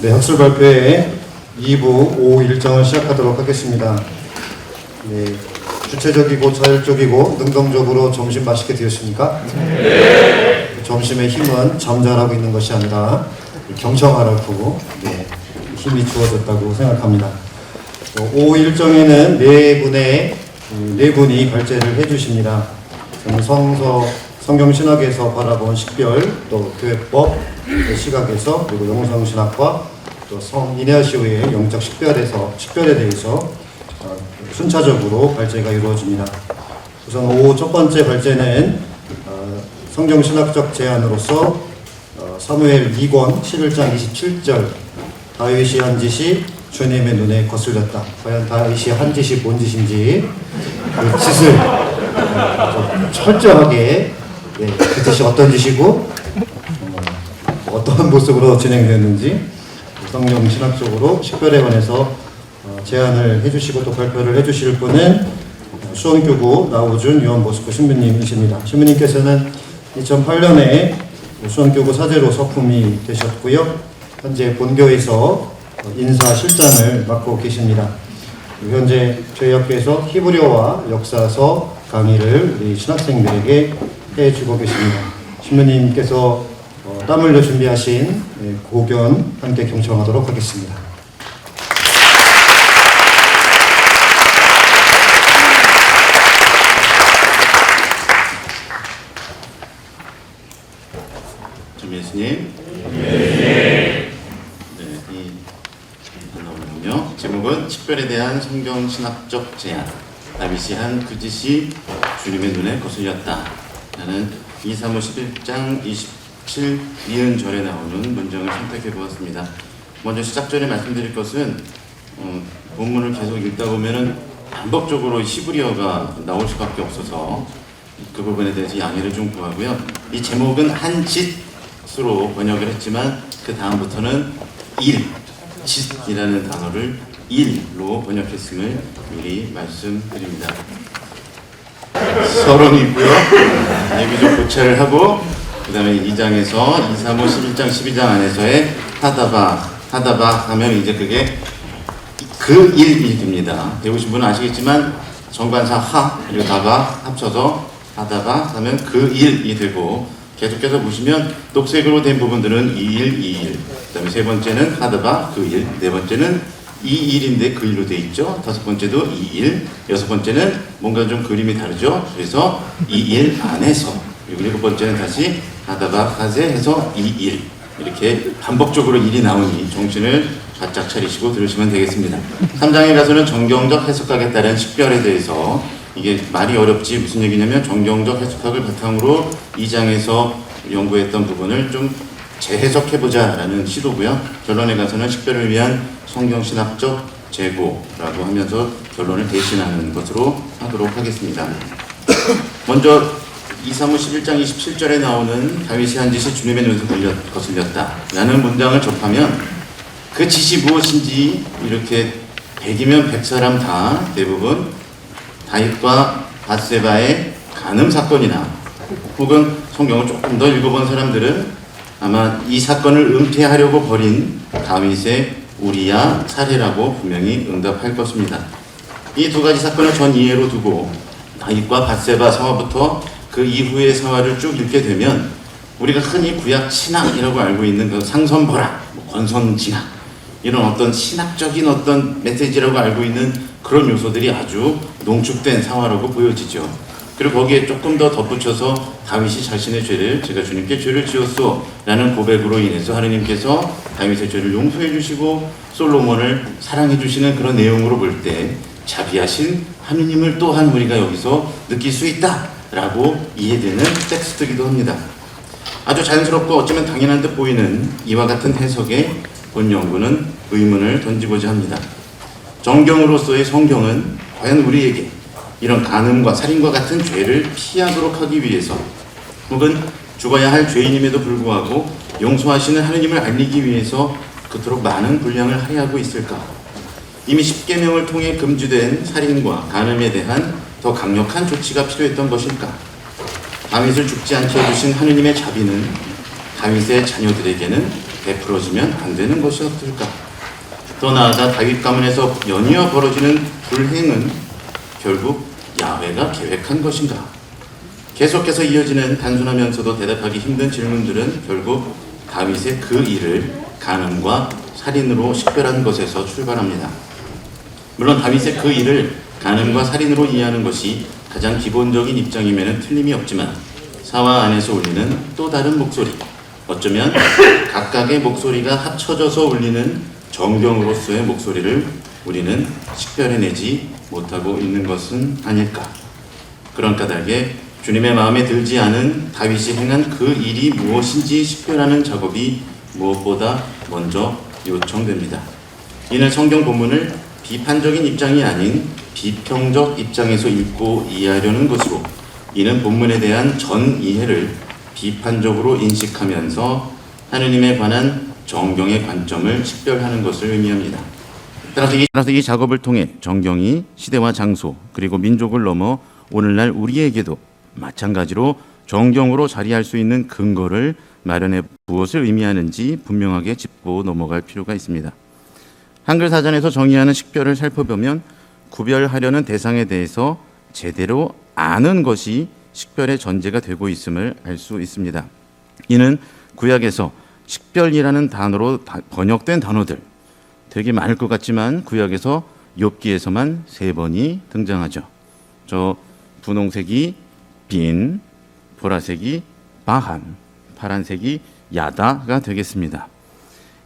네, 학술 발표회 2부 오후 일정을 시작하도록 하겠습니다. 네, 주체적이고 자율적이고 능동적으로 점심 맛있게 드셨습니까? 네. 점심의 힘은 잠잘하고 있는 것이 아니라 경청하라고 힘이 주어졌다고 생각합니다. 오후 일정에는 네 분이 발제를 해주십니다. 성경신학에서 바라본 식별, 또 교회법 시각에서, 그리고 영성신학과 또 이내아시오의 영적 식별에 대해서 순차적으로 발제가 이루어집니다. 우선 오후 첫 번째 발제는 성경신학적 제안으로서 사무엘 2권 11장 27절 다윗이 한 짓이 주님의 눈에 거슬렸다. 과연 다윗이 한 짓이 뭔 짓인지 그 짓을 철저하게 그 짓이 어떤 짓이고 어떤 모습으로 진행되었는지 성경신학적으로 식별에 관해서 제안을 해주시고 또 발표를 해주실 분은 수원교구 나우준 요한보스코 신부님이십니다. 신부님께서는 2008년에 수원교구 사제로 서품이 되셨고요. 현재 본교에서 인사실장을 맡고 계십니다. 현재 저희 학교에서 히브리어와 역사서 강의를 우리 신학생들에게 해주고 계십니다. 신부님께서 땀 흘려 준비하신 고견 함께 경청하도록 하겠습니다. 좀 예수님. 네, 나오는군요. 제목은 식별에 대한 성경신학적 제안. 다윗이 한 그 짓이 주님의 눈에 거슬렸다. 라는 2사무 11장 27 니은절에 나오는 문장을 선택해 보았습니다. 먼저 시작 전에 말씀드릴 것은 본문을 계속 읽다 보면은 반복적으로 히브리어가 나올 수밖에 없어서 그 부분에 대해서 양해를 좀 구하고요. 이 제목은 한 짓으로 번역을 했지만 그 다음부터는 짓이라는 단어를 일로 번역했음을 미리 말씀드립니다. 서론이 있고요. 얘기 좀 고찰을 하고 그 다음에 2장에서 2사무 11장 12장 안에서의 하다바 하면 이제 그게 그 일이 됩니다. 배우신 분은 아시겠지만 정관사 하 그리고 다바 합쳐서 하다바 하면 그 일이 되고 계속해서 보시면 녹색으로 된 부분들은 이 일 그 다음에 세 번째는 하다바 그 일, 네 번째는 이 일인데 그 일로 돼 있죠. 다섯 번째도 이 일, 여섯 번째는 뭔가 좀 그림이 다르죠. 그래서 이 일 안에서, 그리고 일곱 번째는 다시 하다바 하세 해서 이 일, 이렇게 반복적으로 일이 나오니 정신을 바짝 차리시고 들으시면 되겠습니다. 3장에 가서는 정경적 해석학에 따른 식별에 대해서, 이게 말이 어렵지 무슨 얘기냐면 정경적 해석학을 바탕으로 2장에서 연구했던 부분을 좀 재해석해보자 라는 시도고요. 결론에 가서는 식별을 위한 성경신학적 재고라고 하면서 결론을 대신하는 것으로 하도록 하겠습니다. 먼저 2사무 11장 27절에 나오는 다윗이 한 짓이 주님의 눈에 거슬렸다 라는 문장을 접하면 그 짓이 무엇인지 이렇게 100이면 100사람 다 대부분 다윗과 밧세바의 간음 사건이나 혹은 성경을 조금 더 읽어본 사람들은 아마 이 사건을 은폐하려고 벌인 다윗의 우리야 살해라고 분명히 응답할 것입니다. 이 두 가지 사건을 전 이해로 두고 다윗과 밧세바 상화부터 그 이후의 상화를 쭉 읽게 되면 우리가 흔히 구약 신학이라고 알고 있는 그 상선벌학, 권선징악 이런 어떤 신학적인 어떤 메시지라고 알고 있는 그런 요소들이 아주 농축된 상화라고 보여지죠. 그리고 거기에 조금 더 덧붙여서 다윗이 자신의 죄를 제가 주님께 죄를 지었소 라는 고백으로 인해서 하느님께서 다윗의 죄를 용서해 주시고 솔로몬을 사랑해 주시는 그런 내용으로 볼 때 자비하신 하느님을 또한 우리가 여기서 느낄 수 있다 라고 이해되는 텍스트이기도 합니다. 아주 자연스럽고 어쩌면 당연한 듯 보이는 이와 같은 해석에 본 연구는 의문을 던지고자 합니다. 정경으로서의 성경은 과연 우리에게 이런 간음과 살인과 같은 죄를 피하도록 하기 위해서 혹은 죽어야 할 죄인임에도 불구하고 용서하시는 하느님을 알리기 위해서 그토록 많은 분량을 할애하고 있을까? 이미 십계명을 통해 금지된 살인과 간음에 대한 더 강력한 조치가 필요했던 것일까? 다윗을 죽지 않게 해주신 하느님의 자비는 다윗의 자녀들에게는 베풀어지면 안 되는 것이 없을까? 더 나아가 다윗 가문에서 연이어 벌어지는 불행은 결국 야훼가 계획한 것인가? 계속해서 이어지는 단순하면서도 대답하기 힘든 질문들은 결국 다윗의 그 일을 간음과 살인으로 식별한 것에서 출발합니다. 물론 다윗의 그 일을 간음과 살인으로 이해하는 것이 가장 기본적인 입장임에는 틀림이 없지만 사화 안에서 울리는 또 다른 목소리, 어쩌면 각각의 목소리가 합쳐져서 울리는 정경으로서의 목소리를 우리는 식별해내지 못하고 있는 것은 아닐까. 그런 까닭에 주님의 마음에 들지 않은 다윗이 행한 그 일이 무엇인지 식별하는 작업이 무엇보다 먼저 요청됩니다. 이는 성경 본문을 비판적인 입장이 아닌 비평적 입장에서 읽고 이해하려는 것으로, 이는 본문에 대한 전 이해를 비판적으로 인식하면서 하느님에 관한 정경의 관점을 식별하는 것을 의미합니다. 따라서 이 작업을 통해 정경이 시대와 장소 그리고 민족을 넘어 오늘날 우리에게도 마찬가지로 정경으로 자리할 수 있는 근거를 마련해 무엇을 의미하는지 분명하게 짚고 넘어갈 필요가 있습니다. 한글 사전에서 정의하는 식별을 살펴보면 구별하려는 대상에 대해서 제대로 아는 것이 식별의 전제가 되고 있음을 알 수 있습니다. 이는 구약에서 식별이라는 단어로 번역된 단어들 되게 많을 것 같지만 구약에서 욥기에서만 3번이 등장하죠. 저 분홍색이 빈, 보라색이 바한, 파란색이 야다가 되겠습니다.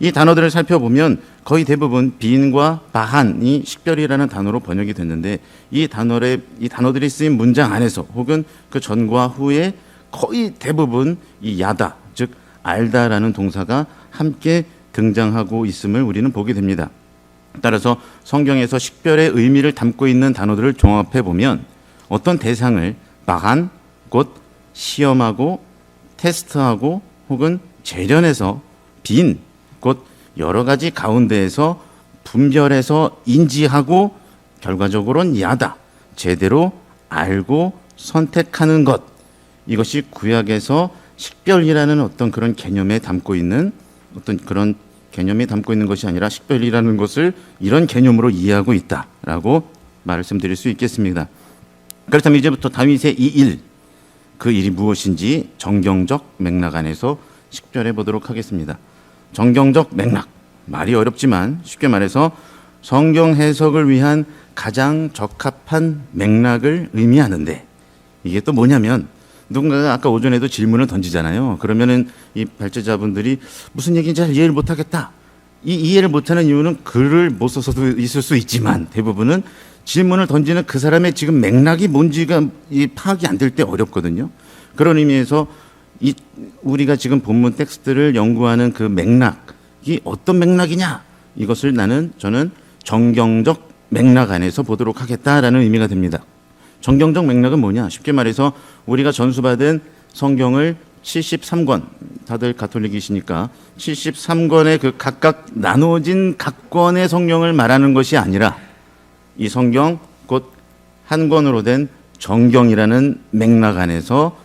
이 단어들을 살펴보면 거의 대부분 빈과 바한이 식별이라는 단어로 번역이 됐는데 이 단어들이 쓰인 문장 안에서 혹은 그 전과 후에 거의 대부분 이 야다, 즉 알다라는 동사가 함께 등장하고 있음을 우리는 보게 됩니다. 따라서 성경에서 식별의 의미를 담고 있는 단어들을 종합해 보면 어떤 대상을 바한, 곧 시험하고 테스트하고 혹은 재련해서 빈, 곧 여러 가지 가운데에서 분별해서 인지하고 결과적으로는 야다, 제대로 알고 선택하는 것, 이것이 구약에서 식별이라는 어떤 그런 개념에 담고 있는 어떤 그런 개념이 담고 있는 것이 아니라 식별이라는 것을 이런 개념으로 이해하고 있다라고 말씀드릴 수 있겠습니다. 그렇다면 이제부터 다윗의 이 일, 그 일이 무엇인지 정경적 맥락 안에서 식별해 보도록 하겠습니다. 정경적 맥락, 말이 어렵지만 쉽게 말해서 성경 해석을 위한 가장 적합한 맥락을 의미하는데, 이게 또 뭐냐면 누군가가 아까 오전에도 질문을 던지잖아요. 그러면은 이 발제자분들이 무슨 얘기인지 잘 이해를 못하겠다. 이 이해를 못하는 이유는 글을 못 써서도 있을 수 있지만 대부분은 질문을 던지는 그 사람의 지금 맥락이 뭔지가 파악이 안 될 때 어렵거든요. 그런 의미에서 우리가 지금 본문 텍스트를 연구하는 그 맥락이 어떤 맥락이냐, 이것을 저는 정경적 맥락 안에서 보도록 하겠다라는 의미가 됩니다. 정경적 맥락은 뭐냐? 쉽게 말해서 우리가 전수받은 성경을 73권, 다들 가톨릭이시니까 73권의 그 각각 나누어진 각 권의 성경을 말하는 것이 아니라 이 성경 곧 한 권으로 된 정경이라는 맥락 안에서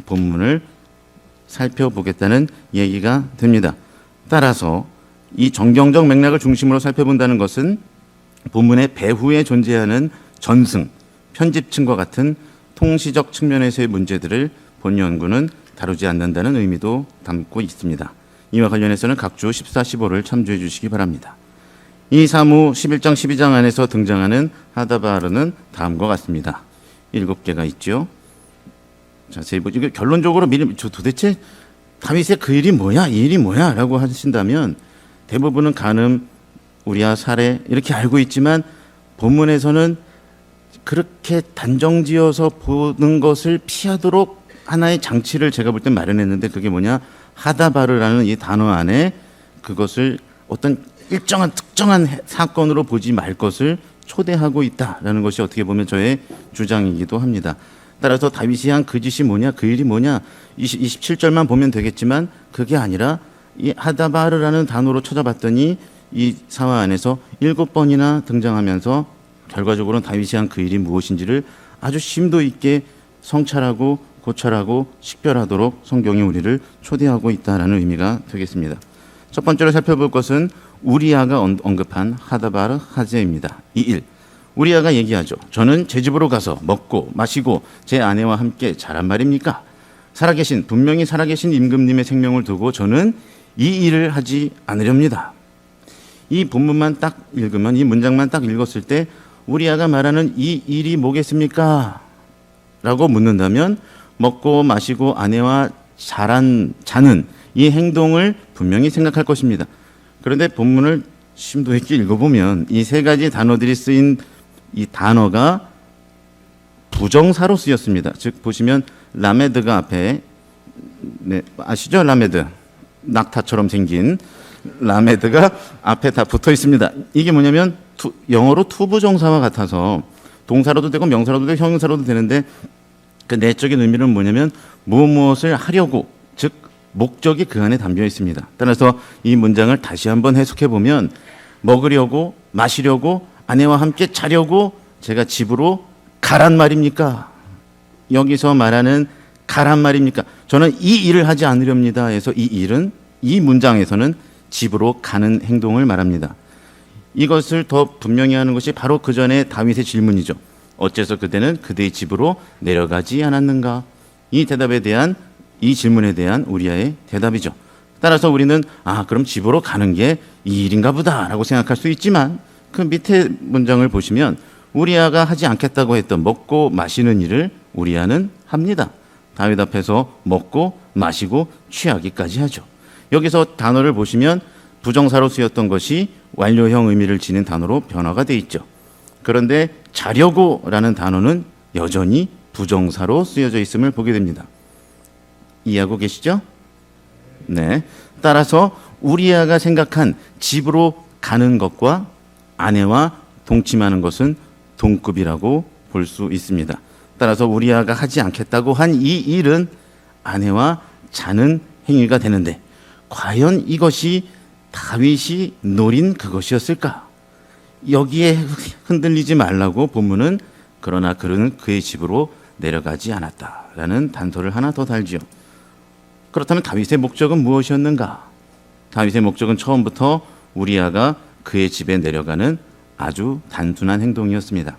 본문을 살펴보겠다는 얘기가 됩니다. 따라서 이 정경적 맥락을 중심으로 살펴본다는 것은 본문의 배후에 존재하는 전승, 편집층과 같은 통시적 측면에서의 문제들을 본 연구는 다루지 않는다는 의미도 담고 있습니다. 이와 관련해서는 각주 14, 15를 참조해 주시기 바랍니다. 이 사무 11장, 12장 안에서 등장하는 하다바르는 다음과 같습니다. 7개가 있죠. 자세히 보죠. 이거 결론적으로 도대체 다윗의 그 일이 뭐야? 이 일이 뭐야? 라고 하신다면 대부분은 간음, 우리아, 살해 이렇게 알고 있지만 본문에서는 그렇게 단정지어서 보는 것을 피하도록 하나의 장치를 제가 볼 땐 마련했는데, 그게 뭐냐? 하다바르라는 이 단어 안에 그것을 어떤 일정한 특정한 사건으로 보지 말 것을 초대하고 있다라는 것이 어떻게 보면 저의 주장이기도 합니다. 따라서 다윗이 한 그 짓이 뭐냐, 그 일이 뭐냐, 27절만 보면 되겠지만 그게 아니라 이 하다바르라는 단어로 찾아봤더니 이 사화 안에서 7번이나 등장하면서 결과적으로는 다윗이 한 그 일이 무엇인지를 아주 심도 있게 성찰하고 고찰하고 식별하도록 성경이 우리를 초대하고 있다는 의미가 되겠습니다. 첫 번째로 살펴볼 것은 우리아가 언급한 하다바르 하제입니다. 2.1 우리아가 얘기하죠. 저는 제 집으로 가서 먹고 마시고 제 아내와 함께 자란 말입니까? 분명히 살아계신 임금님의 생명을 두고 저는 이 일을 하지 않으렵니다. 이 본문만 딱 읽으면, 이 문장만 딱 읽었을 때 우리아가 말하는 이 일이 뭐겠습니까? 라고 묻는다면 먹고 마시고 아내와 자는 이 행동을 분명히 생각할 것입니다. 그런데 본문을 심도 있게 읽어보면 이 세 가지 단어들이 쓰인 이 단어가 부정사로 쓰였습니다. 즉 보시면 라메드가 앞에, 네, 아시죠? 라메드, 낙타처럼 생긴 라메드가 앞에 다 붙어 있습니다. 이게 뭐냐면 영어로 투부정사와 같아서 동사로도 되고 명사로도 되고 형용사로도 되는데 그 내적인 의미는 뭐냐면 무엇을 하려고, 즉 목적이 그 안에 담겨 있습니다. 따라서 이 문장을 다시 한번 해석해 보면 먹으려고 마시려고 아내와 함께 자려고 제가 집으로 가란 말입니까? 여기서 말하는 가란 말입니까? 저는 이 일을 하지 않으렵니다 해서 이 일은 이 문장에서는 집으로 가는 행동을 말합니다. 이것을 더 분명히 하는 것이 바로 그 전에 다윗의 질문이죠. 어째서 그대는 그대의 집으로 내려가지 않았는가? 이 질문에 대한 우리아의 대답이죠. 따라서 우리는 그럼 집으로 가는 게 이 일인가 보다라고 생각할 수 있지만 그 밑에 문장을 보시면 우리아가 하지 않겠다고 했던 먹고 마시는 일을 우리아는 합니다. 다윗 앞에서 먹고 마시고 취하기까지 하죠. 여기서 단어를 보시면 부정사로 쓰였던 것이 완료형 의미를 지닌 단어로 변화가 돼 있죠. 그런데 자려고라는 단어는 여전히 부정사로 쓰여져 있음을 보게 됩니다. 이해하고 계시죠? 네. 따라서 우리아가 생각한 집으로 가는 것과 아내와 동침하는 것은 동급이라고 볼 수 있습니다. 따라서 우리아가 하지 않겠다고 한 이 일은 아내와 자는 행위가 되는데 과연 이것이 다윗이 노린 그것이었을까? 여기에 흔들리지 말라고 본문은 그러나 그는 그의 집으로 내려가지 않았다라는 단서를 하나 더 달지요. 그렇다면 다윗의 목적은 무엇이었는가? 다윗의 목적은 처음부터 우리아가 그의 집에 내려가는 아주 단순한 행동이었습니다.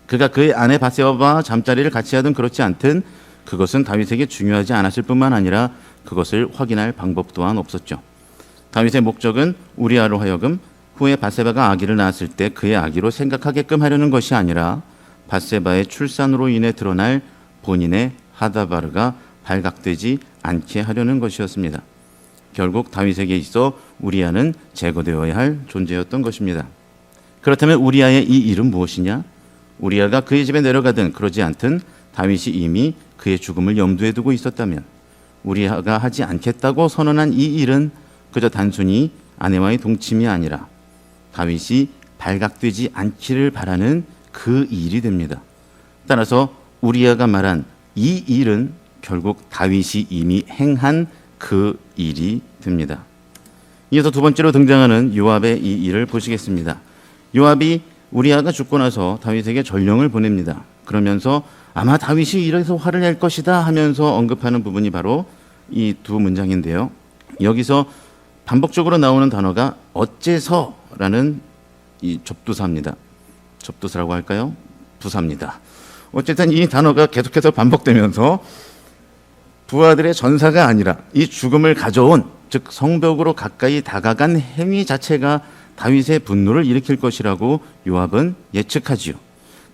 그가 그의 아내 바세바와 잠자리를 같이 하든 그렇지 않든 그것은 다윗에게 중요하지 않았을 뿐만 아니라 그것을 확인할 방법 또한 없었죠. 다윗의 목적은 우리아로 하여금 후에 바세바가 아기를 낳았을 때 그의 아기로 생각하게끔 하려는 것이 아니라 바세바의 출산으로 인해 드러날 본인의 하다바르가 발각되지 않게 하려는 것이었습니다. 결국 다윗에게 있어 우리아는 제거되어야 할 존재였던 것입니다. 그렇다면 우리아의 이 일은 무엇이냐? 우리아가 그의 집에 내려가든 그러지 않든 다윗이 이미 그의 죽음을 염두에 두고 있었다면 우리아가 하지 않겠다고 선언한 이 일은 그저 단순히 아내와의 동침이 아니라 다윗이 발각되지 않기를 바라는 그 일이 됩니다. 따라서 우리아가 말한 이 일은 결국 다윗이 이미 행한 그 일이 됩니다. 이어서 두 번째로 등장하는 요압의 이 일을 보시겠습니다. 요압이 우리아가 죽고 나서 다윗에게 전령을 보냅니다. 그러면서 아마 다윗이 이래서 화를 낼 것이다 하면서 언급하는 부분이 바로 이 두 문장인데요. 여기서 반복적으로 나오는 단어가 어째서라는 이 접두사입니다. 접두사라고 할까요? 부사입니다. 어쨌든 이 단어가 계속해서 반복되면서 부하들의 전사가 아니라 이 죽음을 가져온, 즉 성벽으로 가까이 다가간 행위 자체가 다윗의 분노를 일으킬 것이라고 요압은 예측하지요.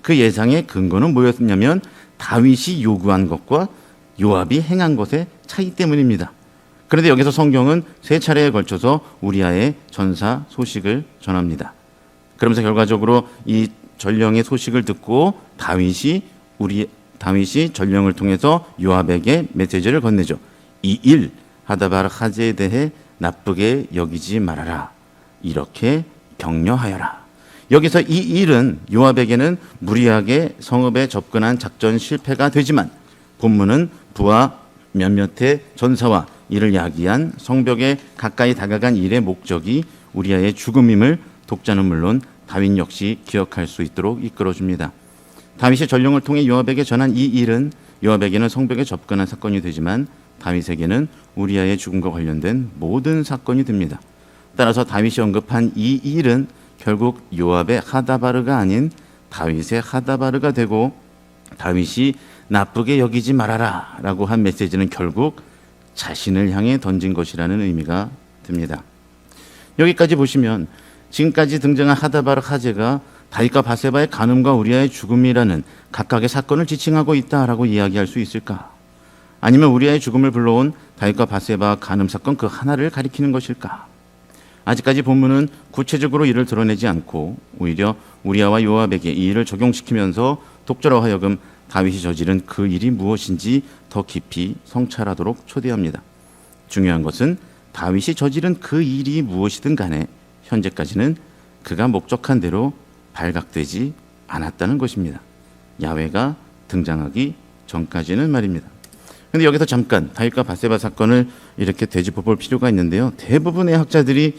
그 예상의 근거는 뭐였냐면 다윗이 요구한 것과 요압이 행한 것의 차이 때문입니다. 그런데 여기서 성경은 세 차례에 걸쳐서 우리아의 전사 소식을 전합니다. 그러면서 결과적으로 이 전령의 소식을 듣고 다윗이 전령을 통해서 요압에게 메시지를 건네죠. 이 일 하다바르 하제에 대해 나쁘게 여기지 말아라. 이렇게 격려하여라. 여기서 이 일은 요압에게는 무리하게 성읍에 접근한 작전 실패가 되지만 본문은 부하 몇몇의 전사와 이를 야기한 성벽에 가까이 다가간 일의 목적이 우리아의 죽음임을 독자는 물론 다윗 역시 기억할 수 있도록 이끌어줍니다. 다윗이 전령을 통해 요압에게 전한 이 일은 요압에게는 성벽에 접근한 사건이 되지만 다윗에게는 우리아의 죽음과 관련된 모든 사건이 됩니다. 따라서 다윗이 언급한 이 일은 결국 요압의 하다바르가 아닌 다윗의 하다바르가 되고, 다윗이 나쁘게 여기지 말아라 라고 한 메시지는 결국 자신을 향해 던진 것이라는 의미가 듭니다. 여기까지 보시면 지금까지 등장한 하다바르 하제가 다윗과 바세바의 간음과 우리아의 죽음이라는 각각의 사건을 지칭하고 있다라고 이야기할 수 있을까? 아니면 우리아의 죽음을 불러온 다윗과 바세바 간음 사건 그 하나를 가리키는 것일까? 아직까지 본문은 구체적으로 이를 드러내지 않고 오히려 우리아와 요압에게 이 일을 적용시키면서 독자로 하여금 다윗이 저지른 그 일이 무엇인지 더 깊이 성찰하도록 초대합니다. 중요한 것은 다윗이 저지른 그 일이 무엇이든 간에 현재까지는 그가 목적한 대로 발각되지 않았다는 것입니다. 야훼가 등장하기 전까지는 말입니다. 그런데 여기서 잠깐 다윗과 바세바 사건을 이렇게 되짚어 볼 필요가 있는데요. 대부분의 학자들이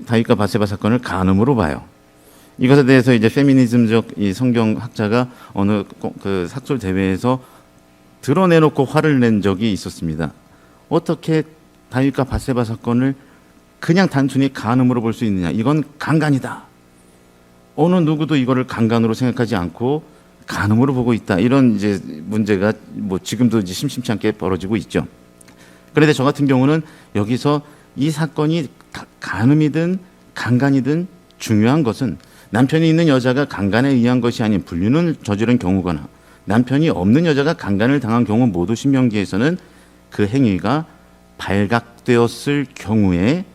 다윗과 바세바 사건을 간음으로 봐요. 이것에 대해서 이제 페미니즘적 이 성경학자가 어느 그 학술 대회에서 드러내놓고 화를 낸 적이 있었습니다. 어떻게 다윗과 바세바 사건을 그냥 단순히 간음으로 볼 수 있느냐? 이건 강간이다. 어느 누구도 이거를 강간으로 생각하지 않고 간음으로 보고 있다. 이런 이제 문제가 뭐 지금도 이제 심심치 않게 벌어지고 있죠. 그런데 저 같은 경우는 여기서 이 사건이 간음이든 강간이든 중요한 것은 남편이 있는 여자가 강간에 의한 것이 아닌 불륜을 저지른 경우거나 남편이 없는 여자가 강간을 당한 경우 모두 신명기에서는 그 행위가 발각되었을 경우에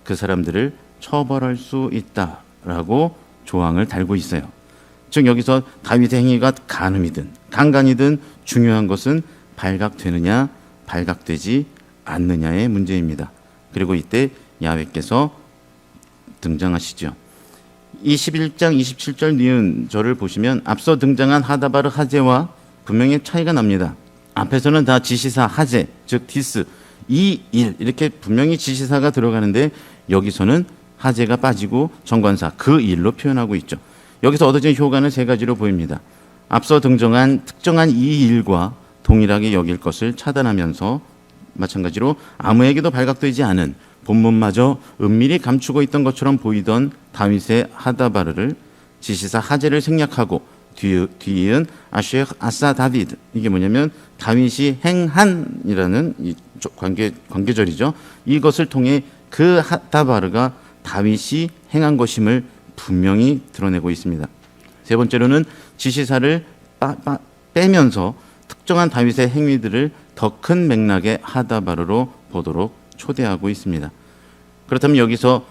그 사람들을 처벌할 수 있다라고 조항을 달고 있어요. 즉 여기서 다윗의 행위가 간음이든 강간이든 중요한 것은 발각되느냐 발각되지 않느냐의 문제입니다. 그리고 이때 야훼께서 등장하시죠. 이 11장 27절 니은 절을 보시면 앞서 등장한 하다바르 하제와 분명히 차이가 납니다. 앞에서는 다 지시사 하제, 즉 디스, 이 일 이렇게 분명히 지시사가 들어가는데 여기서는 하제가 빠지고 정관사 그 일로 표현하고 있죠. 여기서 얻어진 효과는 세 가지로 보입니다. 앞서 등장한 특정한 이 일과 동일하게 여길 것을 차단하면서 마찬가지로 아무에게도 발각되지 않은 본문마저 은밀히 감추고 있던 것처럼 보이던 다윗의 하다바르를 지시사 하제를 생략하고 뒤이은 아쉐 아사 다비드, 이게 뭐냐면 다윗이 행한이라는 이 관계절이죠. 이것을 통해 그 하다바르가 다윗이 행한 것임을 분명히 드러내고 있습니다. 세 번째로는 지시사를 빼면서 특정한 다윗의 행위들을 더 큰 맥락의 하다바르로 보도록 초대하고 있습니다. 그렇다면 여기서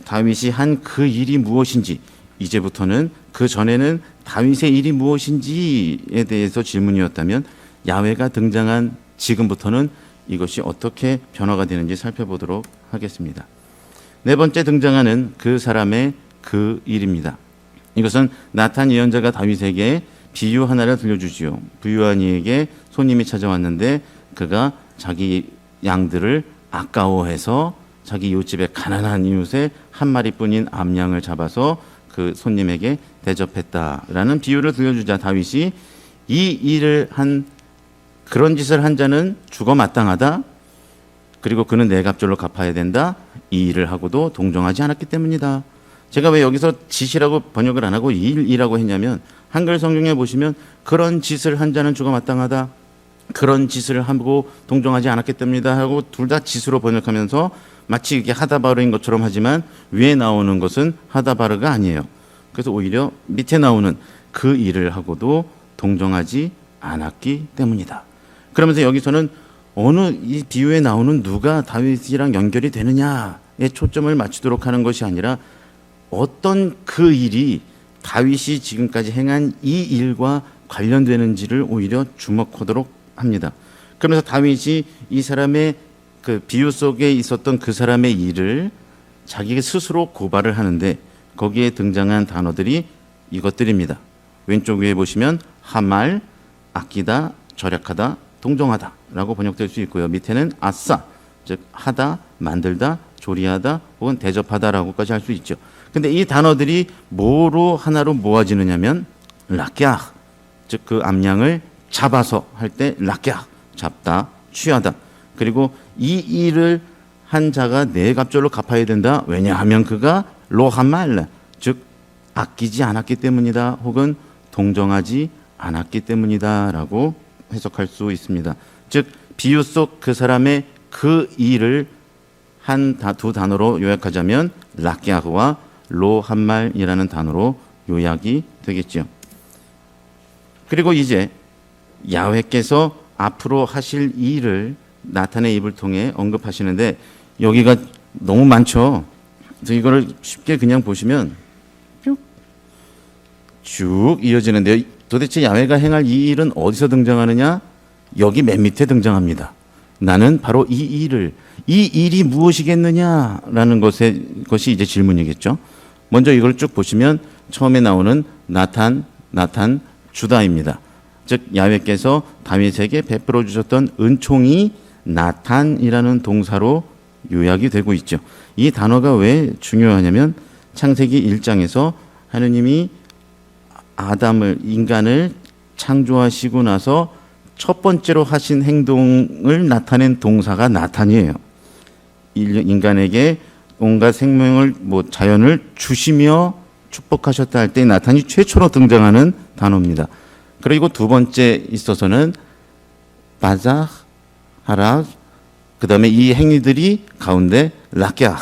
다윗이 한 그 일이 무엇인지, 이제부터는 그 전에는 다윗의 일이 무엇인지에 대해서 질문이었다면 야훼가 등장한 지금부터는 이것이 어떻게 변화가 되는지 살펴보도록 하겠습니다. 네 번째 등장하는 그 사람의 그 일입니다. 이것은 나탄 예언자가 다윗에게 비유 하나를 들려주지요. 부유한 이에게 손님이 찾아왔는데 그가 자기 양들을 아까워해서 자기 이웃집에 가난한 이웃의 한 마리뿐인 암양을 잡아서 그 손님에게 대접했다라는 비유를 들려주자 다윗이 이 일을 한 그런 짓을 한 자는 죽어 마땅하다. 그리고 그는 내 값절로 갚아야 된다. 이 일을 하고도 동정하지 않았기 때문이다. 제가 왜 여기서 짓이라고 번역을 안 하고 일이라고 했냐면 한글 성경에 보시면 그런 짓을 한 자는 죽어 마땅하다. 그런 짓을 하고 동정하지 않았기 때문이다 하고 둘 다 짓으로 번역하면서 마치 이게 하다바르인 것처럼 하지만 위에 나오는 것은 하다바르가 아니에요. 그래서 오히려 밑에 나오는 그 일을 하고도 동정하지 않았기 때문이다. 그러면서 여기서는 어느 이 비유에 나오는 누가 다윗이랑 연결이 되느냐에 초점을 맞추도록 하는 것이 아니라 어떤 그 일이 다윗이 지금까지 행한 이 일과 관련되는지를 오히려 주목하도록 합니다. 그러면서 다윗이 이 사람의 그 비유 속에 있었던 그 사람의 일을 자기 스스로 고발을 하는데 거기에 등장한 단어들이 이것들입니다. 왼쪽 위에 보시면 하말, 아끼다, 절약하다, 동정하다 라고 번역될 수 있고요. 밑에는 아싸, 즉 하다, 만들다, 조리하다 혹은 대접하다라고까지 할 수 있죠. 근데 이 단어들이 뭐로 하나로 모아지느냐면 락야, 즉 그 암양을 잡아서 할 때 락야, 잡다, 취하다. 그리고 이 일을 한 자가 네 갑절로 갚아야 된다. 왜냐하면 그가 로하말, 즉 아끼지 않았기 때문이다. 혹은 동정하지 않았기 때문이다라고 해석할 수 있습니다. 즉 비유 속 그 사람의 그 일을 두 단어로 요약하자면 락야흐와 로한말이라는 단어로 요약이 되겠죠. 그리고 이제 야훼께서 앞으로 하실 일을 나탄의 입을 통해 언급하시는데 여기가 너무 많죠. 그래서 이거를 쉽게 그냥 보시면 쭉 이어지는데요. 도대체 야훼가 행할 이 일은 어디서 등장하느냐? 여기 맨 밑에 등장합니다. 나는 바로 이 일이 무엇이겠느냐라는 것이 이제 질문이겠죠. 먼저 이걸 쭉 보시면 처음에 나오는 나탄 주다입니다. 즉 야훼께서 다윗에게 베풀어 주셨던 은총이 나탄이라는 동사로 요약이 되고 있죠. 이 단어가 왜 중요하냐면 창세기 1장에서 하느님이 인간을 창조하시고 나서 첫 번째로 하신 행동을 나타낸 동사가 나탄이에요. 인간에게 온갖 생명을 자연을 주시며 축복하셨다 할 때 나탄이 최초로 등장하는 단어입니다. 그리고 두 번째 있어서는 바자, 하락, 그 다음에 이 행위들이 가운데 락야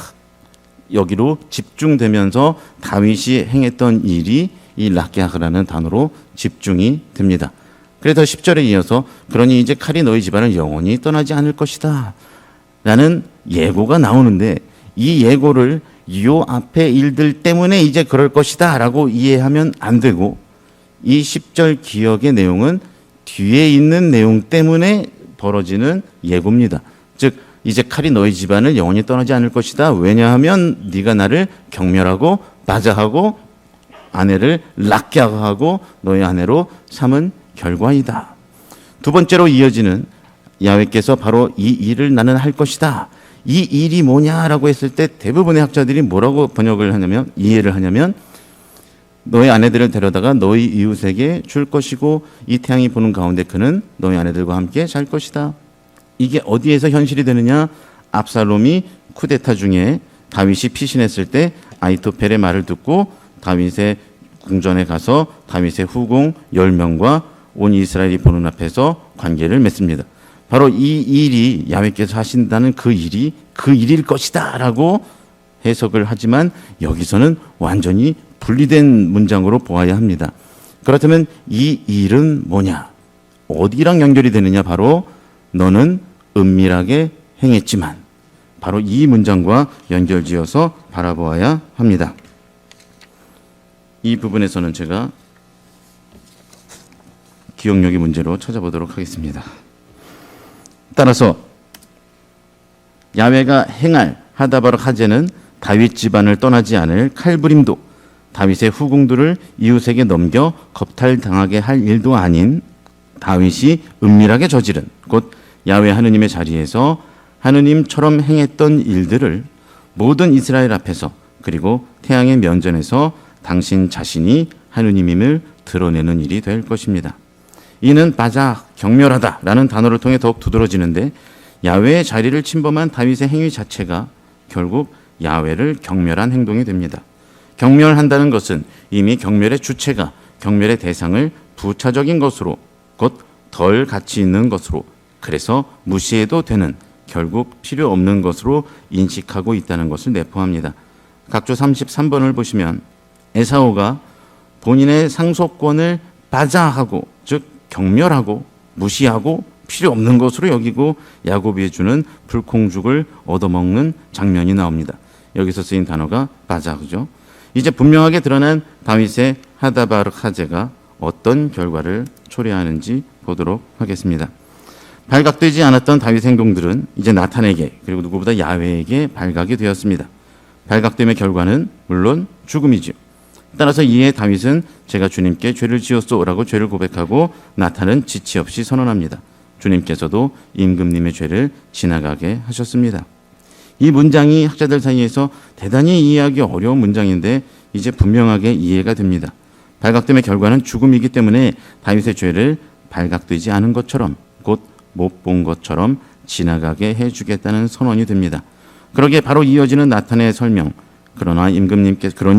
여기로 집중되면서 다윗이 행했던 일이 이 락야라는 단어로 집중이 됩니다. 그래서 10절에 이어서 그러니 이제 칼이 너희 집안을 영원히 떠나지 않을 것이다 라는 예고가 나오는데 이 예고를 요 앞에 일들 때문에 이제 그럴 것이다 라고 이해하면 안 되고 이 10절 기억의 내용은 뒤에 있는 내용 때문에 벌어지는 예고입니다. 즉 이제 칼이 너희 집안을 영원히 떠나지 않을 것이다. 왜냐하면 네가 나를 경멸하고 바자하고 아내를 락야하고 너희 아내로 삼은 결과이다. 두 번째로 이어지는 야훼께서 바로 이 일을 나는 할 것이다. 이 일이 뭐냐라고 했을 때 대부분의 학자들이 뭐라고 이해를 하냐면 너희 아내들을 데려다가 너희 이웃에게 줄 것이고 이 태양이 보는 가운데 그는 너희 아내들과 함께 잘 것이다. 이게 어디에서 현실이 되느냐? 압살롬이 쿠데타 중에 다윗이 피신했을 때 아히토펠의 말을 듣고 다윗의 궁전에 가서 다윗의 후궁 10명과 온 이스라엘이 보는 앞에서 관계를 맺습니다. 바로 이 일이 야훼께서 하신다는 그 일일 것이다 라고 해석을 하지만 여기서는 완전히 분리된 문장으로 보아야 합니다. 그렇다면 이 일은 뭐냐? 어디랑 연결이 되느냐? 바로 너는 은밀하게 행했지만 바로 이 문장과 연결지어서 바라보아야 합니다. 이 부분에서는 제가 기억력의 문제로 찾아보도록 하겠습니다. 따라서 야훼가 행할 하다바락 하제는 다윗 집안을 떠나지 않을 칼부림도 다윗의 후궁들을 이웃에게 넘겨 겁탈당하게 할 일도 아닌 다윗이 은밀하게 저지른 곧 야훼 하느님의 자리에서 하느님처럼 행했던 일들을 모든 이스라엘 앞에서 그리고 태양의 면전에서 당신 자신이 하느님임을 드러내는 일이 될 것입니다. 이는 바자, 경멸하다라는 단어를 통해 더욱 두드러지는데 야훼의 자리를 침범한 다윗의 행위 자체가 결국 야훼를 경멸한 행동이 됩니다. 경멸한다는 것은 이미 경멸의 주체가 경멸의 대상을 부차적인 것으로 곧 덜 가치 있는 것으로 그래서 무시해도 되는 결국 필요 없는 것으로 인식하고 있다는 것을 내포합니다. 각조 33번을 보시면 에사오가 본인의 상속권을 바자하고 즉 경멸하고 무시하고 필요 없는 것으로 여기고 야곱이 주는 불콩죽을 얻어먹는 장면이 나옵니다. 여기서 쓰인 단어가 바자죠. 이제 분명하게 드러난 다윗의 하다바르 하제가 어떤 결과를 초래하는지 보도록 하겠습니다. 발각되지 않았던 다윗 행동들은 이제 나탄에게 그리고 누구보다 야훼에게 발각이 되었습니다. 발각됨의 결과는 물론 죽음이죠. 따라서 이에 다윗은 제가 주님께 죄를 지었소라고 죄를 고백하고 나탄은 지체 없이 선언합니다. 주님께서도 임금님의 죄를 지나가게 하셨습니다. 이 문장이 학자들 사이에서 대단히 이해하기 어려운 문장인데 이제 분명하게 이해가 됩니다. 발각됨의 결과는 죽음이기 때문에 다윗의 죄를 발각되지 않은 것처럼 곧 못 본 것처럼 지나가게 해주겠다는 선언이 됩니다. 그러기에 바로 이어지는 나탄의 설명, 그러니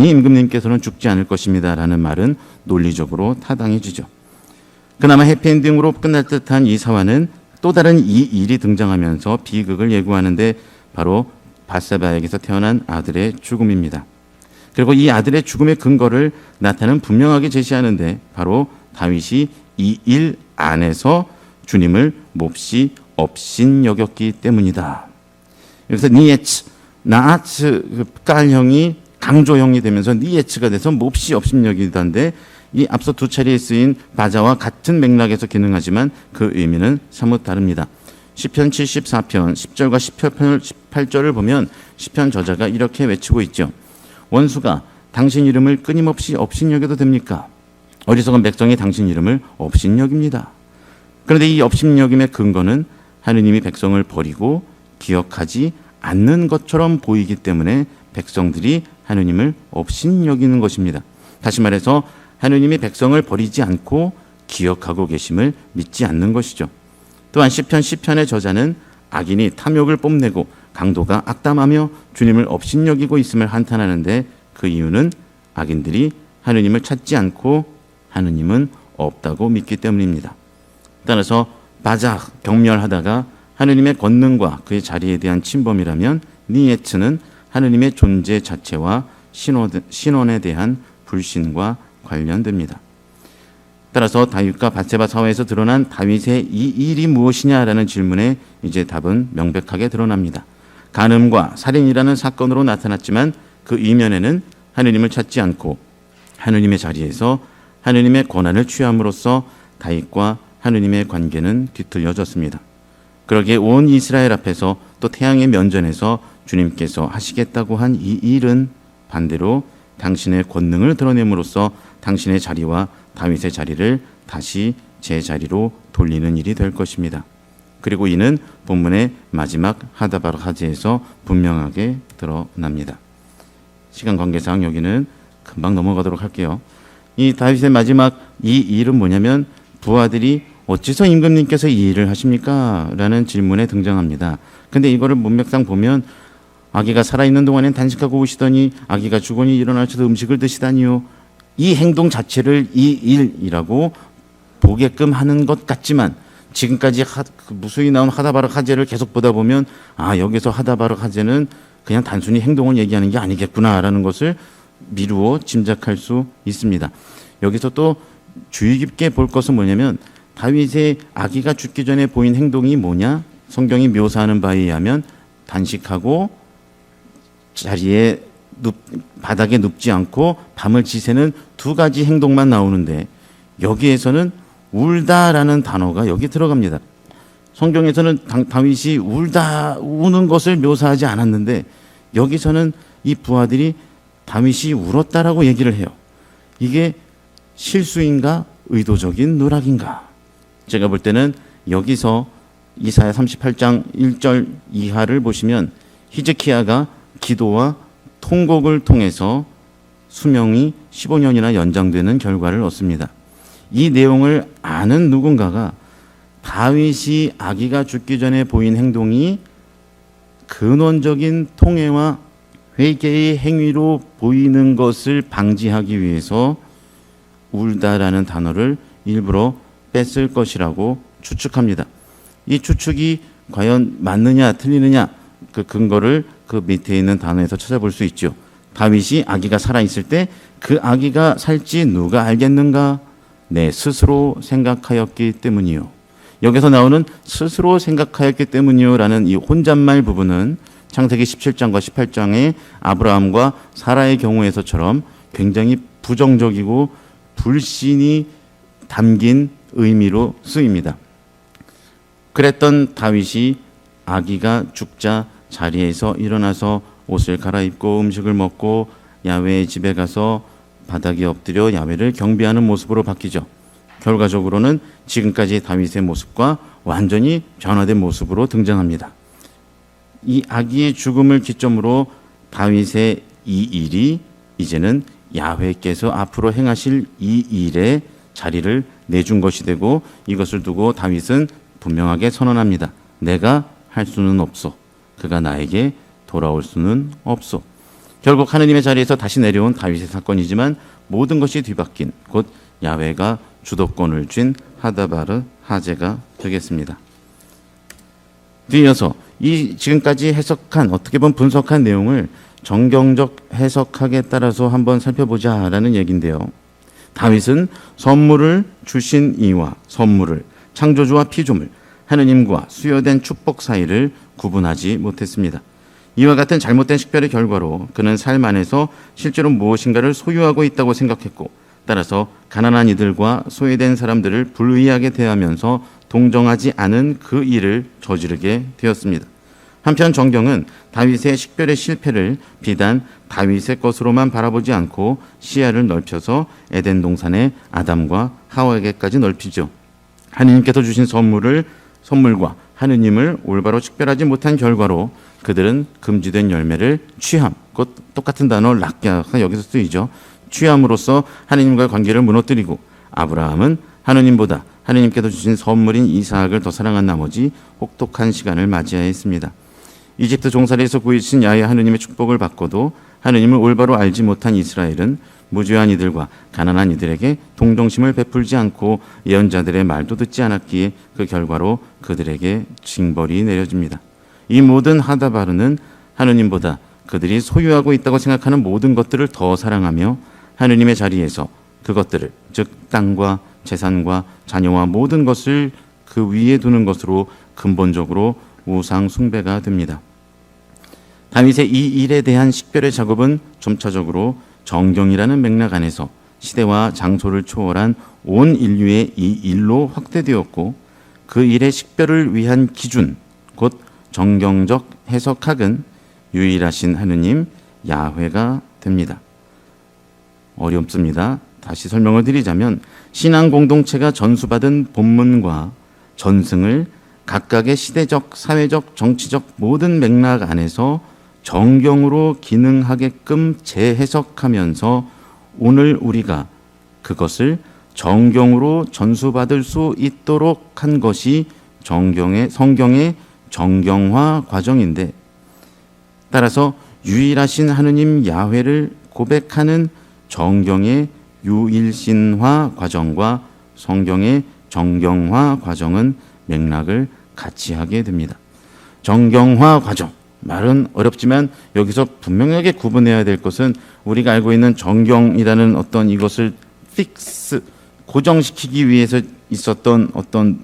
임금님께서는 죽지 않을 것입니다라는 말은 논리적으로 타당해지죠. 그나마 해피엔딩으로 끝날 듯한 이 사화는 또 다른 이 일이 등장하면서 비극을 예고하는데 바로 밧세바에게서 태어난 아들의 죽음입니다. 그리고 이 아들의 죽음의 근거를 나탄은 분명하게 제시하는데 바로 다윗이 이 일 안에서 주님을 몹시 업신여겼기 때문이다. 여기서 니에츠, 나아츠 깔형이 강조형이 되면서 니에츠가 돼서 몹시 업신여기다인데 이 앞서 두 차례에 쓰인 바자와 같은 맥락에서 기능하지만 그 의미는 사뭇 다릅니다. 시편 74편 10절과 18절을 보면 시편 저자가 이렇게 외치고 있죠. 원수가 당신 이름을 끊임없이 업신여겨도 됩니까? 어리석은 백성이 당신 이름을 업신여깁니다. 그런데 이 업신여김의 근거는 하느님이 백성을 버리고 기억하지 않는 것처럼 보이기 때문에 백성들이 하느님을 업신여기는 것입니다. 다시 말해서 하느님이 백성을 버리지 않고 기억하고 계심을 믿지 않는 것이죠. 또한 시편의 저자는 악인이 탐욕을 뽐내고 강도가 악담하며 주님을 업신여기고 있음을 한탄하는데 그 이유는 악인들이 하느님을 찾지 않고 하느님은 없다고 믿기 때문입니다. 따라서 바작 경멸하다가 하느님의 권능과 그의 자리에 대한 침범이라면 니에츠는 하느님의 존재 자체와 신원에 대한 불신과 관련됩니다. 따라서 다윗과 밧세바 사화에서 드러난 다윗의 이 일이 무엇이냐라는 질문에 이제 답은 명백하게 드러납니다. 간음과 살인이라는 사건으로 나타났지만 그 이면에는 하느님을 찾지 않고 하느님의 자리에서 하느님의 권한을 취함으로써 다윗과 하느님의 관계는 뒤틀려졌습니다. 그러기에 온 이스라엘 앞에서 또 태양의 면전에서 주님께서 하시겠다고 한 이 일은 반대로 당신의 권능을 드러냄으로써 당신의 자리와 다윗의 자리를 다시 제자리로 돌리는 일이 될 것입니다. 그리고 이는 본문의 마지막 하다바르하지에서 분명하게 드러납니다. 시간 관계상 여기는 금방 넘어가도록 할게요. 이 다윗의 마지막 이 일은 뭐냐면 부하들이 어찌서 임금님께서 이 일을 하십니까? 라는 질문에 등장합니다. 근데 이거를 문맥상 보면 아기가 살아있는 동안엔 단식하고 오시더니 아기가 죽으니 일어나셔서 음식을 드시다니요. 이 행동 자체를 이 일이라고 보게끔 하는 것 같지만 지금까지 무수히 나온 하다바르하제를 계속 보다 보면 여기서 하다바르하제는 그냥 단순히 행동을 얘기하는 게 아니겠구나라는 것을 미루어 짐작할 수 있습니다. 여기서 또 주의 깊게 볼 것은 뭐냐면 다윗의 아기가 죽기 전에 보인 행동이 뭐냐? 성경이 묘사하는 바에 의하면 단식하고 자리에 바닥에 눕지 않고 밤을 지새는 두 가지 행동만 나오는데 여기에서는 울다라는 단어가 여기 들어갑니다. 성경에서는 다윗이 우는 것을 묘사하지 않았는데 여기서는 이 부하들이 다윗이 울었다라고 얘기를 해요. 이게 실수인가 의도적인 누락인가? 제가 볼 때는 여기서 이사야 38장 1절 이하를 보시면 히즈키야가 기도와 통곡을 통해서 수명이 15년이나 연장되는 결과를 얻습니다. 이 내용을 아는 누군가가 다윗이 아기가 죽기 전에 보인 행동이 근원적인 통해와 회개의 행위로 보이는 것을 방지하기 위해서 울다라는 단어를 일부러 뺐을 것이라고 추측합니다. 이 추측이 과연 맞느냐 틀리느냐 그 근거를 그 밑에 있는 단어에서 찾아볼 수 있죠. 다윗이 아기가 살아있을 때 그 아기가 살지 누가 알겠는가? 내 스스로 생각하였기 때문이요. 여기서 나오는 스스로 생각하였기 때문이요 라는 이 혼잣말 부분은 창세기 17장과 18장의 아브라함과 사라의 경우에서처럼 굉장히 부정적이고 불신이 담긴 의미로 쓰입니다. 그랬던 다윗이 아기가 죽자 자리에서 일어나서 옷을 갈아입고 음식을 먹고 야훼의 집에 가서 바닥에 엎드려 야훼를 경배하는 모습으로 바뀌죠. 결과적으로는 지금까지 다윗의 모습과 완전히 변화된 모습으로 등장합니다. 이 아기의 죽음을 기점으로 다윗의 이 일이 이제는 야훼께서 앞으로 행하실 이 일에 자리를 내준 것이 되고 이것을 두고 다윗은 분명하게 선언합니다. 내가 할 수는 없어. 그가 나에게 돌아올 수는 없소. 결국 하느님의 자리에서 다시 내려온 다윗의 사건이지만 모든 것이 뒤바뀐 곧 야훼가 주도권을 쥔 하다바르 하제가 되겠습니다. 뒤이어서 이 지금까지 해석한 어떻게 보면 분석한 내용을 정경적 해석학에 따라서 한번 살펴보자라는 얘기인데요. 다윗은 선물을 주신 이와 선물을 창조주와 피조물 하느님과 수여된 축복 사이를 구분하지 못했습니다. 이와 같은 잘못된 식별의 결과로 그는 삶 안에서 실제로 무엇인가를 소유하고 있다고 생각했고 따라서 가난한 이들과 소외된 사람들을 불의하게 대하면서 동정하지 않은 그 일을 저지르게 되었습니다. 한편 정경은 다윗의 식별의 실패를 비단 다윗의 것으로만 바라보지 않고 시야를 넓혀서 에덴 동산의 아담과 하와에게까지 넓히죠. 하느님께서 주신 선물과 하느님을 올바로 식별하지 못한 결과로 그들은 금지된 열매를 취함, 곧 똑같은 단어 락야가 여기서 쓰이죠. 취함으로써 하느님과의 관계를 무너뜨리고 아브라함은 하느님보다 하느님께서 주신 선물인 이삭을 더 사랑한 나머지 혹독한 시간을 맞이해야 했습니다. 이집트 종살이에서 구해주신 야훼 하느님의 축복을 받고도 하느님을 올바로 알지 못한 이스라엘은 무죄한 이들과 가난한 이들에게 동정심을 베풀지 않고 예언자들의 말도 듣지 않았기에 그 결과로 그들에게 징벌이 내려집니다. 이 모든 하다바르는 하느님보다 그들이 소유하고 있다고 생각하는 모든 것들을 더 사랑하며 하느님의 자리에서 그것들을 즉 땅과 재산과 자녀와 모든 것을 그 위에 두는 것으로 근본적으로 우상 숭배가 됩니다. 다윗의 이 일에 대한 식별의 작업은 점차적으로 정경이라는 맥락 안에서 시대와 장소를 초월한 온 인류의 이 일로 확대되었고 그 일의 식별을 위한 기준 곧 정경적 해석학은 유일하신 하느님 야훼가 됩니다. 어렵습니다. 다시 설명을 드리자면 신앙 공동체가 전수받은 본문과 전승을 각각의 시대적, 사회적, 정치적 모든 맥락 안에서 정경으로 기능하게끔 재해석하면서 오늘 우리가 그것을 정경으로 전수받을 수 있도록 한 것이 성경의 정경화 과정인데 따라서 유일하신 하느님 야훼를 고백하는 정경의 유일신화 과정과 성경의 정경화 과정은 맥락을 같이 하게 됩니다. 정경화 과정 말은 어렵지만 여기서 분명하게 구분해야 될 것은 우리가 알고 있는 정경이라는 어떤 이것을 픽스 고정시키기 위해서 있었던 어떤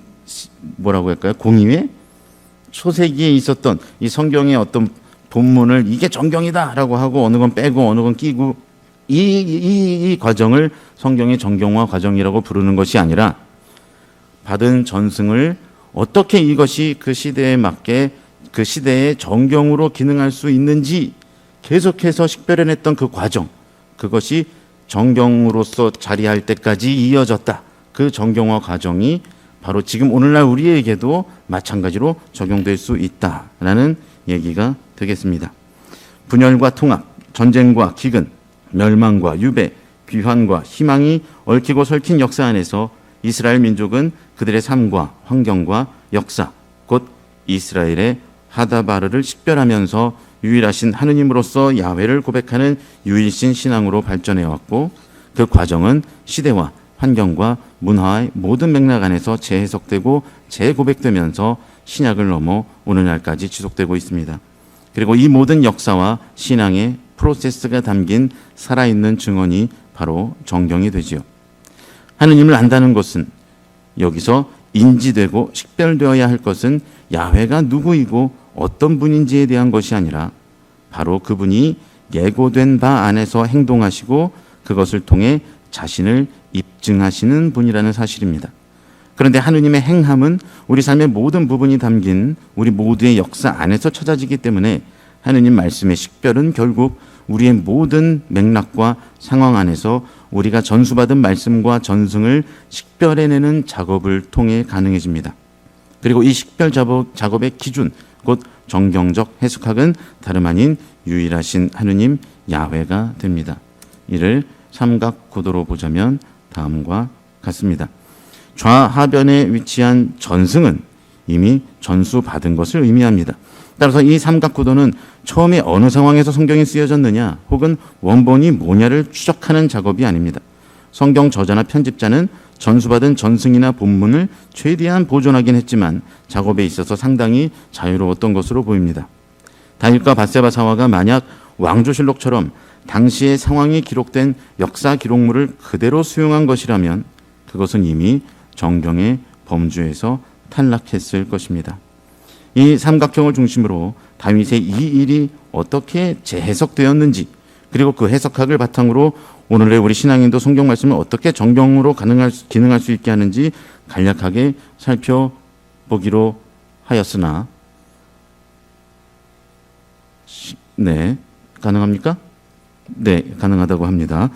뭐라고 할까요? 공의회 초세기에 있었던 이 성경의 어떤 본문을 이게 정경이다라고 하고 어느 건 빼고 어느 건 끼고 이 과정을 성경의 정경화 과정이라고 부르는 것이 아니라 받은 전승을 어떻게 이것이 그 시대에 맞게 그 시대의 정경으로 기능할 수 있는지 계속해서 식별해냈던 그 과정 그것이 정경으로서 자리할 때까지 이어졌다. 그 정경화 과정이 바로 지금 오늘날 우리에게도 마찬가지로 적용될 수 있다라는 얘기가 되겠습니다. 분열과 통합, 전쟁과 기근, 멸망과 유배, 귀환과 희망이 얽히고 설킨 역사 안에서 이스라엘 민족은 그들의 삶과 환경과 역사, 곧 이스라엘의 하다바르를 식별하면서 유일하신 하느님으로서 야훼를 고백하는 유일신 신앙으로 발전해왔고 그 과정은 시대와 환경과 문화의 모든 맥락 안에서 재해석되고 재고백되면서 신약을 넘어 오늘날까지 지속되고 있습니다. 그리고 이 모든 역사와 신앙의 프로세스가 담긴 살아있는 증언이 바로 정경이 되지요. 하느님을 안다는 것은 여기서 인지되고 식별되어야 할 것은 야훼가 누구이고 어떤 분인지에 대한 것이 아니라 바로 그분이 예고된 바 안에서 행동하시고 그것을 통해 자신을 입증하시는 분이라는 사실입니다. 그런데 하느님의 행함은 우리 삶의 모든 부분이 담긴 우리 모두의 역사 안에서 찾아지기 때문에 하느님 말씀의 식별은 결국 우리의 모든 맥락과 상황 안에서 우리가 전수받은 말씀과 전승을 식별해내는 작업을 통해 가능해집니다. 그리고 이 식별 작업의 기준, 곧 정경적 해석학은 다름 아닌 유일하신 하느님 야훼가 됩니다. 이를 삼각구도로 보자면 다음과 같습니다. 좌하변에 위치한 전승은 이미 전수받은 것을 의미합니다. 따라서 이 삼각구도는 처음에 어느 상황에서 성경이 쓰여졌느냐 혹은 원본이 뭐냐를 추적하는 작업이 아닙니다. 성경 저자나 편집자는 전수받은 전승이나 본문을 최대한 보존하긴 했지만 작업에 있어서 상당히 자유로웠던 것으로 보입니다. 다윗과 밧세바 사화가 만약 왕조실록처럼 당시의 상황이 기록된 역사 기록물을 그대로 수용한 것이라면 그것은 이미 정경의 범주에서 탈락했을 것입니다. 이 삼각형을 중심으로 다윗의 이 일이 어떻게 재해석되었는지, 그리고 그 해석학을 바탕으로 오늘의 우리 신앙인도 성경 말씀을 어떻게 정경으로 기능할 수 있게 하는지 간략하게 살펴보기로 하였으나, 네, 가능합니까? 네, 가능하다고 합니다.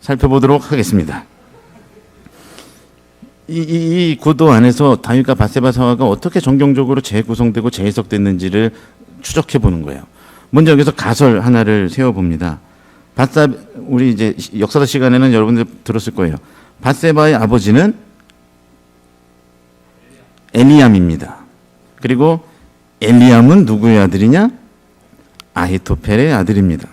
살펴보도록 하겠습니다. 이 구도 안에서 다윗과 밧세바 사화가 어떻게 정경적으로 재구성되고 재해석됐는지를 추적해 보는 거예요. 먼저 여기서 가설 하나를 세워봅니다. 우리 이제 역사서 시간에는 여러분들 들었을 거예요. 밧세바의 아버지는 엘리암입니다. 그리고 엘리암은 누구의 아들이냐? 아히토펠의 아들입니다.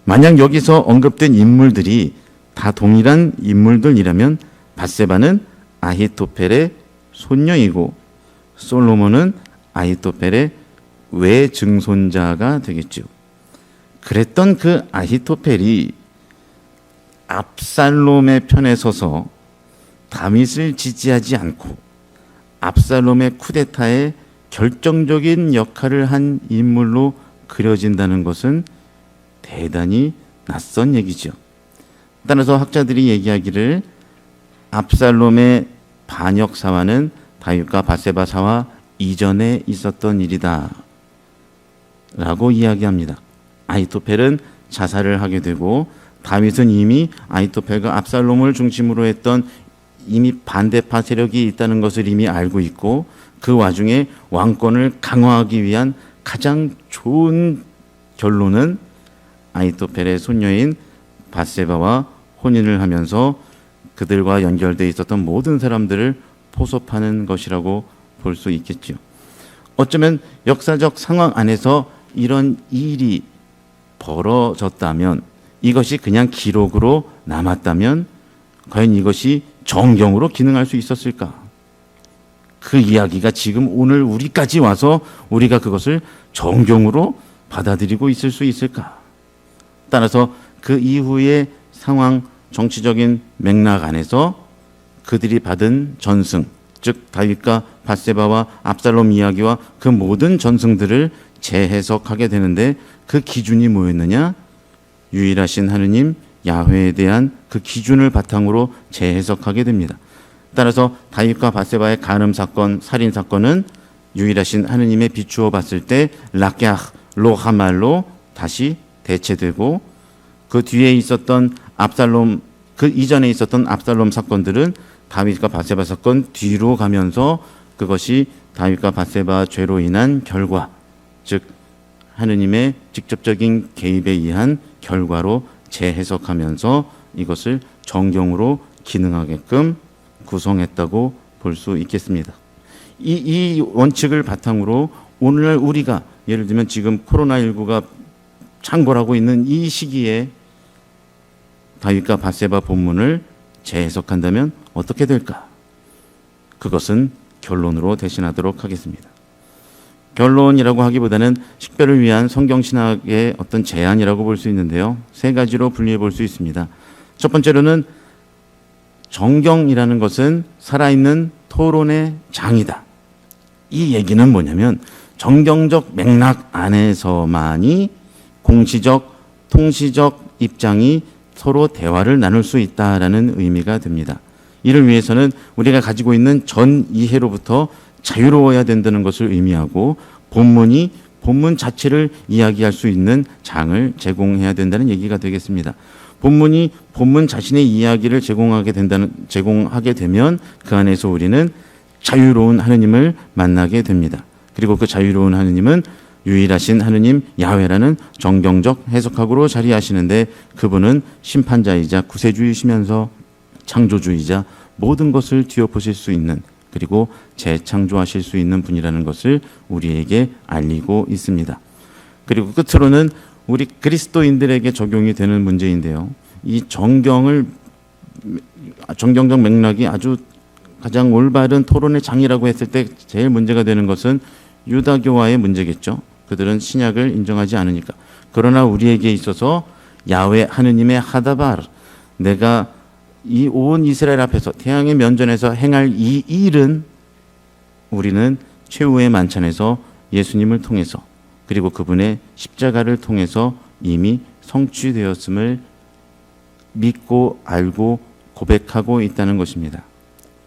만약 여기서 언급된 인물들이 다 동일한 인물들이라면 밧세바는 아히토펠의 손녀이고 솔로몬은 아히토펠의 외증손자가 되겠죠. 그랬던 그 아히토펠이 압살롬의 편에 서서 다윗을 지지하지 않고 압살롬의 쿠데타에 결정적인 역할을 한 인물로 그려진다는 것은 대단히 낯선 얘기죠. 따라서 학자들이 얘기하기를 압살롬의 반역 사화는 다윗과 밧세바 사화 이전에 있었던 일이다 라고 이야기합니다. 아히토펠은 자살을 하게 되고 다윗은 이미 아히토펠과 압살롬을 중심으로 했던 이미 반대파 세력이 있다는 것을 이미 알고 있고, 그 와중에 왕권을 강화하기 위한 가장 좋은 결론은 아히토펠의 손녀인 밧세바와 혼인을 하면서 그들과 연결되어 있었던 모든 사람들을 포섭하는 것이라고 볼 수 있겠죠. 어쩌면 역사적 상황 안에서 이런 일이 벌어졌다면, 이것이 그냥 기록으로 남았다면 과연 이것이 정경으로 기능할 수 있었을까? 그 이야기가 지금 오늘 우리까지 와서 우리가 그것을 정경으로 받아들이고 있을 수 있을까? 따라서 그 이후의 상황, 정치적인 맥락 안에서 그들이 받은 전승, 즉 다윗과 밧세바와 압살롬 이야기와 그 모든 전승들을 재해석하게 되는데, 그 기준이 뭐였느냐? 유일하신 하느님 야훼에 대한 그 기준을 바탕으로 재해석하게 됩니다. 따라서 다윗과 밧세바의 간음 사건, 살인 사건은 유일하신 하느님에 비추어 봤을 때 락야흐 로하말로 다시 대체되고, 그 뒤에 있었던 압살롬, 그 이전에 있었던 압살롬 사건들은 다윗과 밧세바 사건 뒤로 가면서 그것이 다윗과 밧세바 죄로 인한 결과, 즉 하느님의 직접적인 개입에 의한 결과로 재해석하면서 이것을 정경으로 기능하게끔 구성했다고 볼 수 있겠습니다. 이 원칙을 바탕으로 오늘날 우리가 예를 들면 지금 코로나19가 창궐하고 있는 이 시기에 다윗과 밧세바 본문을 재해석한다면 어떻게 될까? 그것은 결론으로 대신하도록 하겠습니다. 결론이라고 하기보다는 식별을 위한 성경신학의 어떤 제안이라고 볼 수 있는데요. 세 가지로 분리해 볼 수 있습니다. 첫 번째로는 정경이라는 것은 살아있는 토론의 장이다. 이 얘기는 뭐냐면 정경적 맥락 안에서만이 공시적, 통시적 입장이 서로 대화를 나눌 수 있다라는 의미가 됩니다. 이를 위해서는 우리가 가지고 있는 전 이해로부터 자유로워야 된다는 것을 의미하고, 본문이 본문 자체를 이야기할 수 있는 장을 제공해야 된다는 얘기가 되겠습니다. 본문이 본문 자신의 이야기를 제공하게 되면 그 안에서 우리는 자유로운 하느님을 만나게 됩니다. 그리고 그 자유로운 하느님은 유일하신 하느님 야훼라는 정경적 해석학으로 자리하시는데, 그분은 심판자이자 구세주이시면서 창조주이자 모든 것을 뒤엎으실 수 있는 그리고 재창조하실 수 있는 분이라는 것을 우리에게 알리고 있습니다. 그리고 끝으로는 우리 그리스도인들에게 적용이 되는 문제인데요. 이 정경적 맥락이 아주 가장 올바른 토론의 장이라고 했을 때 제일 문제가 되는 것은 유다교와의 문제겠죠. 그들은 신약을 인정하지 않으니까. 그러나 우리에게 있어서 야훼 하느님의 하다바, 내가 이 온 이스라엘 앞에서 태양의 면전에서 행할 이 일은 우리는 최후의 만찬에서 예수님을 통해서 그리고 그분의 십자가를 통해서 이미 성취되었음을 믿고 알고 고백하고 있다는 것입니다.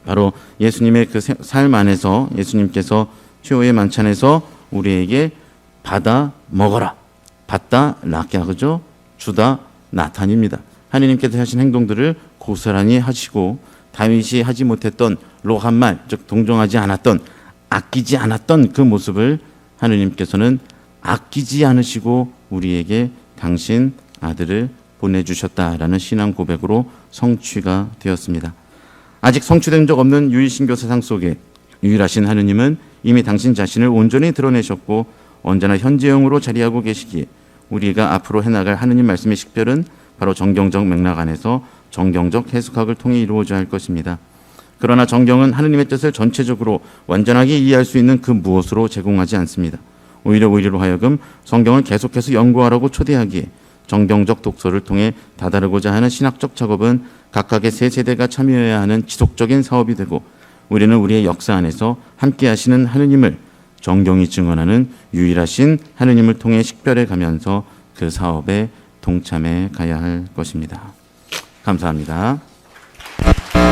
바로 예수님의 그 삶 안에서 예수님께서 최후의 만찬에서 우리에게 받아 먹어라, 받다 라케아, 그죠? 주다 나탄입니다. 하느님께서 하신 행동들을 고스란히 하시고 다윗이 하지 못했던 로한말, 즉 동정하지 않았던, 아끼지 않았던 그 모습을 하느님께서는 아끼지 않으시고 우리에게 당신 아들을 보내주셨다라는 신앙 고백으로 성취가 되었습니다. 아직 성취된 적 없는 유일신교 세상 속에 유일하신 하느님은 이미 당신 자신을 온전히 드러내셨고 언제나 현재형으로 자리하고 계시기에 우리가 앞으로 해나갈 하느님 말씀의 식별은 바로 정경적 맥락 안에서 정경적 해석학을 통해 이루어져야 할 것입니다. 그러나 정경은 하느님의 뜻을 전체적으로 완전하게 이해할 수 있는 그 무엇으로 제공하지 않습니다. 오히려 우리로 하여금 성경을 계속해서 연구하라고 초대하기에 정경적 독서를 통해 다다르고자 하는 신학적 작업은 각각의 세 세대가 참여해야 하는 지속적인 사업이 되고 우리는 우리의 역사 안에서 함께 하시는 하느님을 정경이 증언하는 유일하신 하느님을 통해 식별해 가면서 그 사업에 동참해 가야 할 것입니다. 감사합니다.